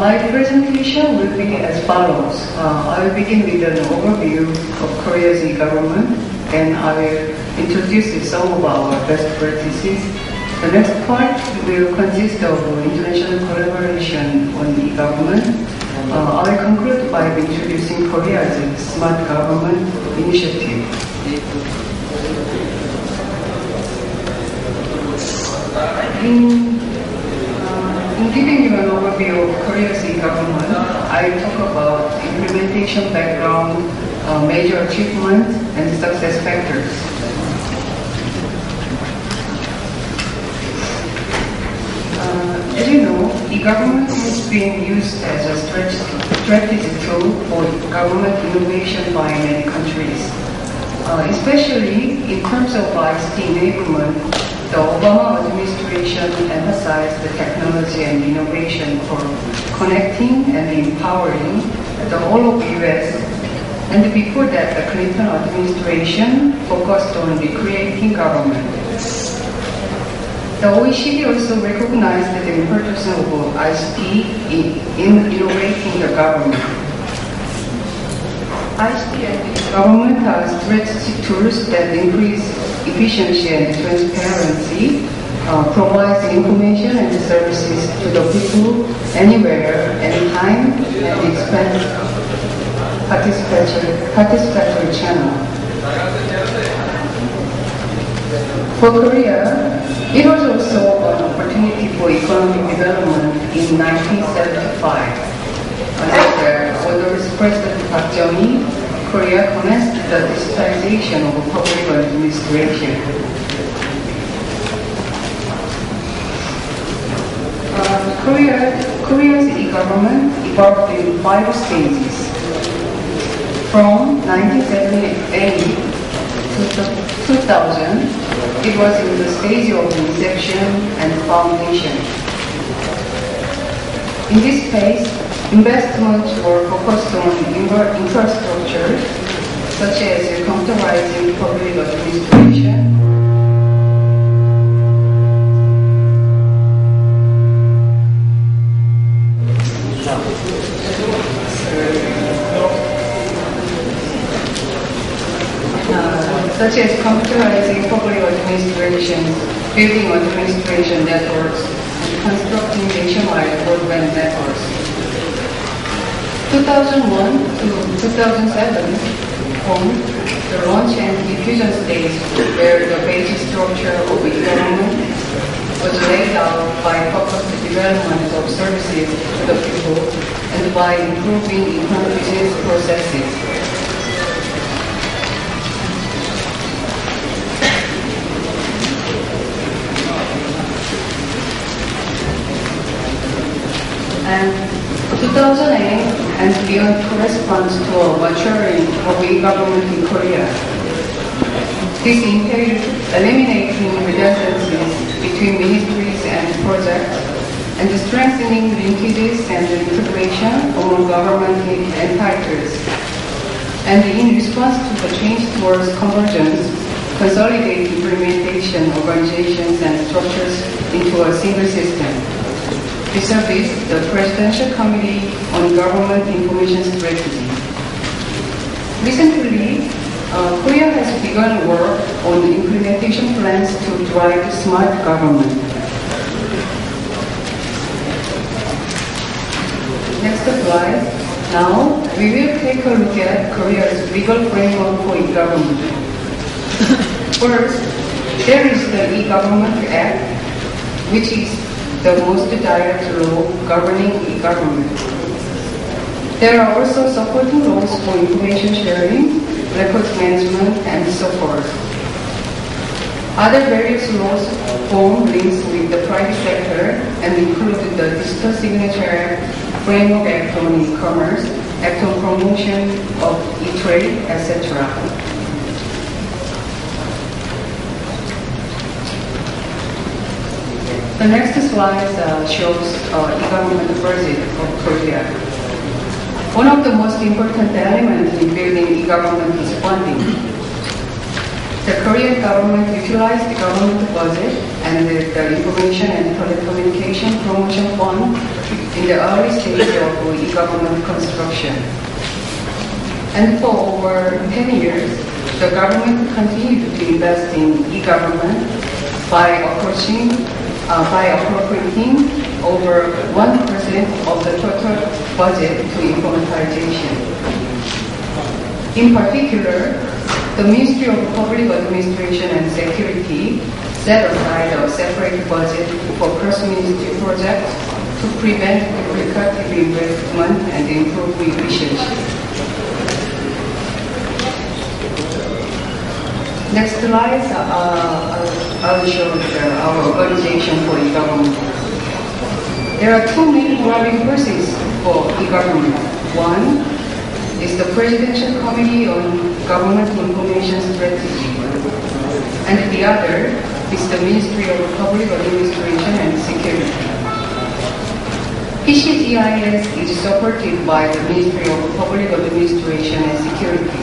My presentation will be as follows. I will begin with an overview of Korea's e-government, and I will introduce some of our best practices. The next part will consist of international collaboration on e-government. I will conclude by introducing Korea's smart government initiative. In giving you an overview of Korea's e-government, I talk about implementation background, major achievements, and success factors. As you know, e-government is being used as a strategic tool for government innovation by many countries. Especially in terms of ICT enablement, the Obama administration emphasized the technology and innovation for connecting and empowering the whole of the US. And before that, the Clinton administration focused on recreating government. The OECD also recognized the importance of ICT in innovating the government. ICT and government are strategic tools that increase efficiency and transparency, provides information and services to the people anywhere, anytime, and expand participatory channel. For Korea, it was also an opportunity for economic development in 1975. Under President Park Chung-hee, Korea commenced the digitization of public administration. Korea's e-government evolved in 5 stages. From 1978 to 2000, it was in the stage of inception and foundation. In this phase, investments were focused on infrastructure, such as computerizing public administration, building administration networks, and constructing nationwide broadband networks. 2001 to 2007 formed the launch and diffusion stage, where the basic structure of e-government was laid out by focused development of services to the people and by improving internal business processes. And 2008 and beyond corresponds to a maturing of e-government in Korea. This entails eliminating redundancies between ministries and projects and strengthening linkages and integration among government entities. And in response to the change towards convergence, consolidate implementation organizations and structures into a single system. Vis-a-vis the Presidential Committee on Government Information Strategy. Recently, Korea has begun work on implementation plans to drive smart government. Next slide. Now, we will take a look at Korea's legal framework for e-government. First, there is the E-Government Act, which is the most direct law governing e-government. There are also supporting laws for information sharing, records management, and so forth. Other various laws form links with the private sector and include the Digital Signature Act, Framework Act on E-commerce, Act on Promotion of E-trade, etc. The next slide shows e-government budget of Korea. One of the most important elements in building e-government is funding. The Korean government utilized the government budget and and the Information and Telecommunication Promotion Fund in the early stage of e-government construction. And for over 10 years, the government continued to invest in e-government by appropriating over 1% of the total budget to implementation. In particular, the Ministry of Public Administration and Security set aside a separate budget for cross-ministry projects to prevent duplicative investment and improve efficiency. Next slide, I'll show our organization for e-government. There are two main driving forces for e-government. One is the Presidential Committee on Government Information Strategy, and the other is the Ministry of Public Administration and Security. PCGIS is supported by the Ministry of Public Administration and Security.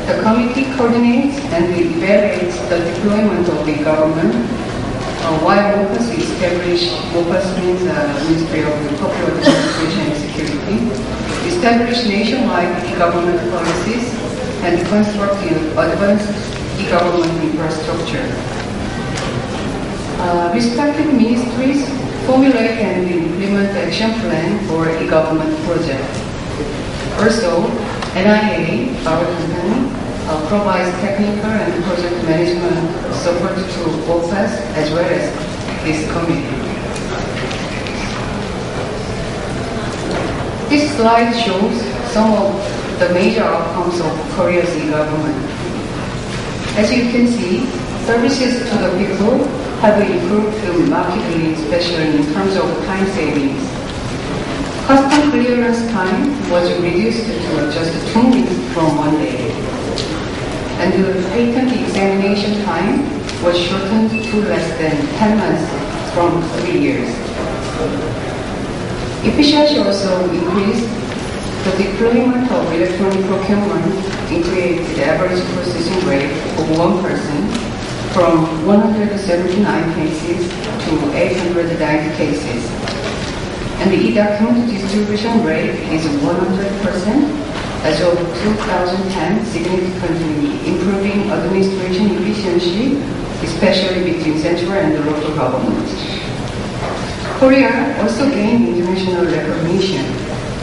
The committee coordinates and evaluates the deployment of the government, while MOPAS is established. MOPAS means Ministry of Public Administration and Security, establish nationwide e-government policies and construct advanced e-government infrastructure. Respective ministries formulate and implement action plan for e-government projects. Also, NIA, our company, provides technical and project management support to OPAS as well as this committee. This slide shows some of the major outcomes of Korea's e-government. As you can see, services to the people have improved markedly, especially in terms of time savings. Custom clearance time was reduced to just 2 weeks from 1 day. And the patent examination time was shortened to less than 10 months from 3 years. Efficiency also increased. The deployment of electronic procurement increased the average processing rate of 1 person from 179 cases to 890 cases. And the e-document distribution rate is 100% as of 2010, significantly improving administration efficiency, especially between central and local governments. Korea also gained international recognition.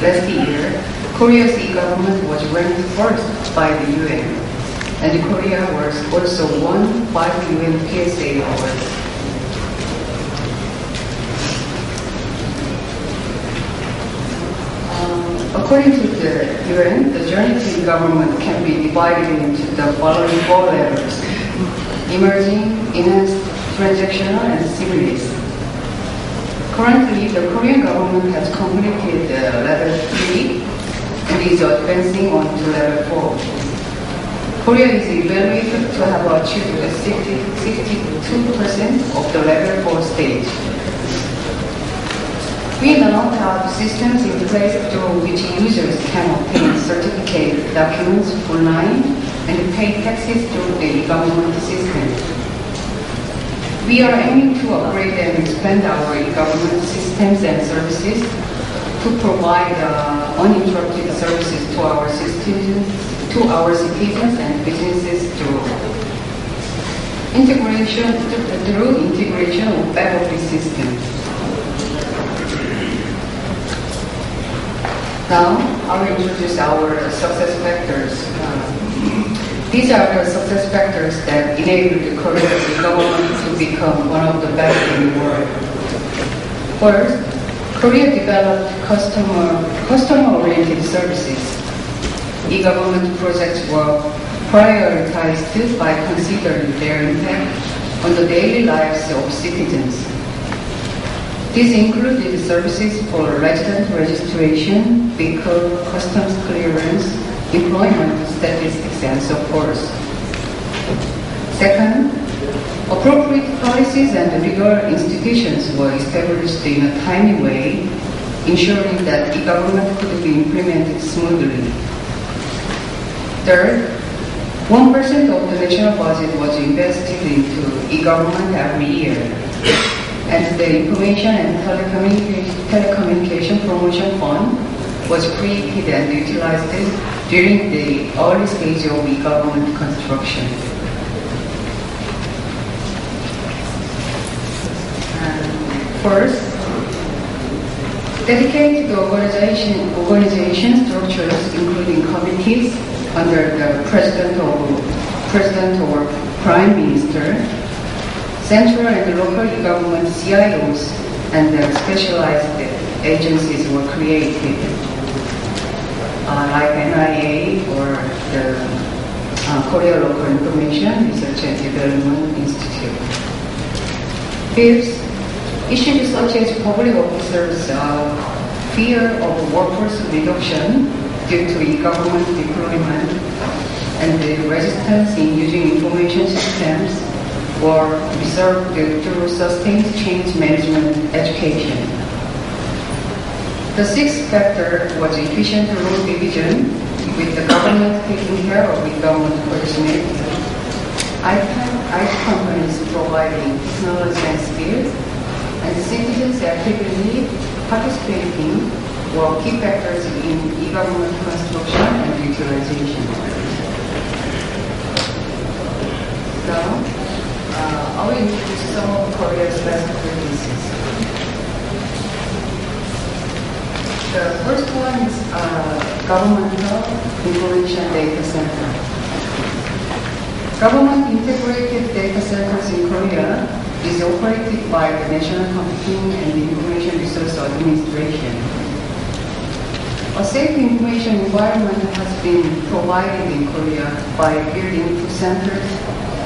Last year, Korea's e-government was ranked first by the UN, and Korea was also won 5 UN PSA awards. According to the UN, the journey to e-government can be divided into the following 4 levels: emerging, enhanced, transactional, and seamless. Currently, the Korean government has completed level 3 and is advancing on to level 4. Korea is evaluated to have achieved 62% of the level 4 stage. We now have systems in place through which users can obtain certificate documents online and pay taxes through the e-government system. We are aiming to upgrade and expand our e-government systems and services to provide uninterrupted services to our citizens and businesses through integration of back office systems. Now, I will introduce our success factors. These are the success factors that enabled Korea's government to become one of the best in the world. First, Korea developed customer-oriented services. E-government projects were prioritized by considering their impact on the daily lives of citizens. These included services for resident registration, vehicle customs clearance, employment statistics, and so forth. Second, appropriate policies and legal institutions were established in a timely way, ensuring that e-government could be implemented smoothly. Third, 1% of the national budget was invested into e-government every year. And the Information and Telecommunication Promotion Fund was created and utilized during the early stage of e-government construction. First, dedicated organization structures, including committees under the President or Prime Minister, central and local government CIOs, and specialized agencies were created, like NIA or the Korea Local Information Research and Development Institute. Fifth, issues such as public officers' fear of workforce reduction due to e-government deployment and the resistance in using information systems were resolved through sustained change management education. The sixth factor was efficient role division, with the government taking care of e-government personality, IT companies providing technology and skills, and citizens actively participating were key factors in e-government construction and utilization. So, I will introduce some of Korea's best practices. The first one is Governmental Information Data Center. Government integrated data centers in Korea is operated by the National Computing and Information Resource Administration. A safe information environment has been provided in Korea by building two centers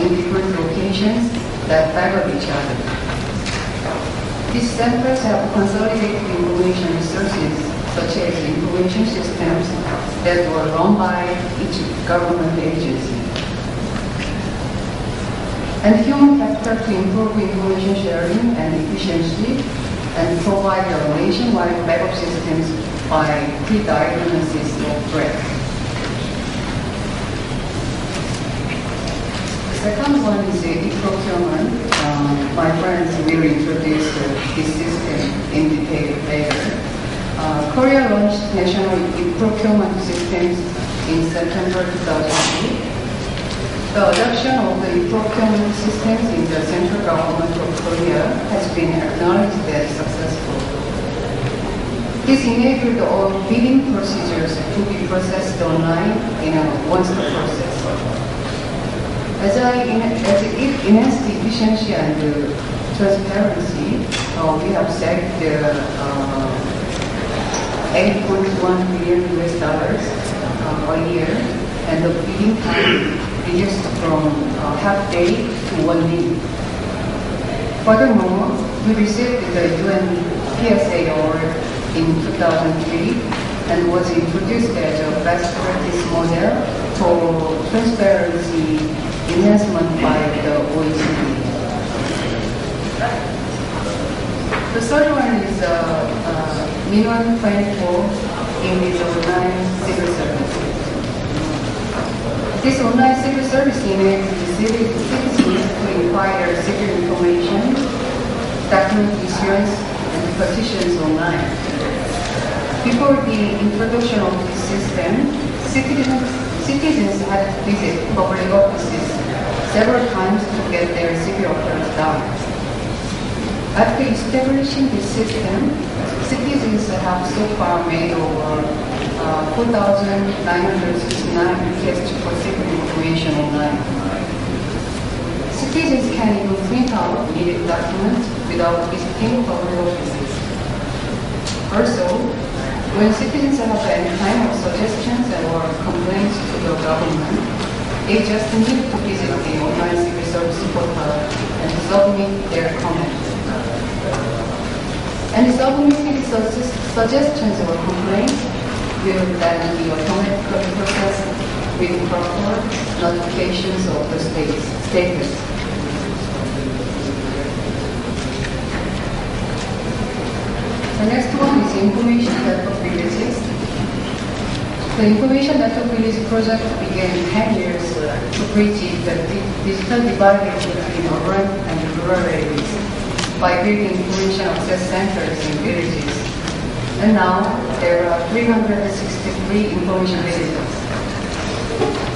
in different locations that back up each other. These centers have consolidated information resources, such as information systems that were run by each government agency, and human factor to improve information sharing and efficiency, and provide a nationwide backup systems by pre-diagnosis of threats. The second one is e-procurement. My friends will introduce this system in detail later. Korea launched national e-procurement systems in September 2002. The adoption of the e-procurement systems in the central government of Korea has been acknowledged as successful. This enabled all bidding procedures to be processed online in a one-stop process. As it enhanced efficiency and transparency, we have saved 8.1 billion US dollars a year, and the bidding time reduced from half day to 1 day. Furthermore, we received the UN PSA award in 2003 and was introduced as a best practice model for transparency enhancement by the OECD. The third one is Minwan 24 in this online civil service. This online civil service enables citizens to inquire civil information, document issuance, and petitions online. Before the introduction of this system, citizens had to visit public offices several times to get their civil affairs done. After establishing this system, citizens have so far made over 4,969 requests for civil information online. Citizens can even print out needed documents without visiting public offices. Also, when citizens have any kind of suggestions or complaints to the government, they just need to visit the online civil service portal and submit their comments. And submitted suggestions or complaints will then be automatically processed with proper notifications of the status. The next one is information capabilities. The Information Network Village project began 10 years to bridge the digital divide between urban and rural areas by building information access centers in villages. And now there are 363 information villages.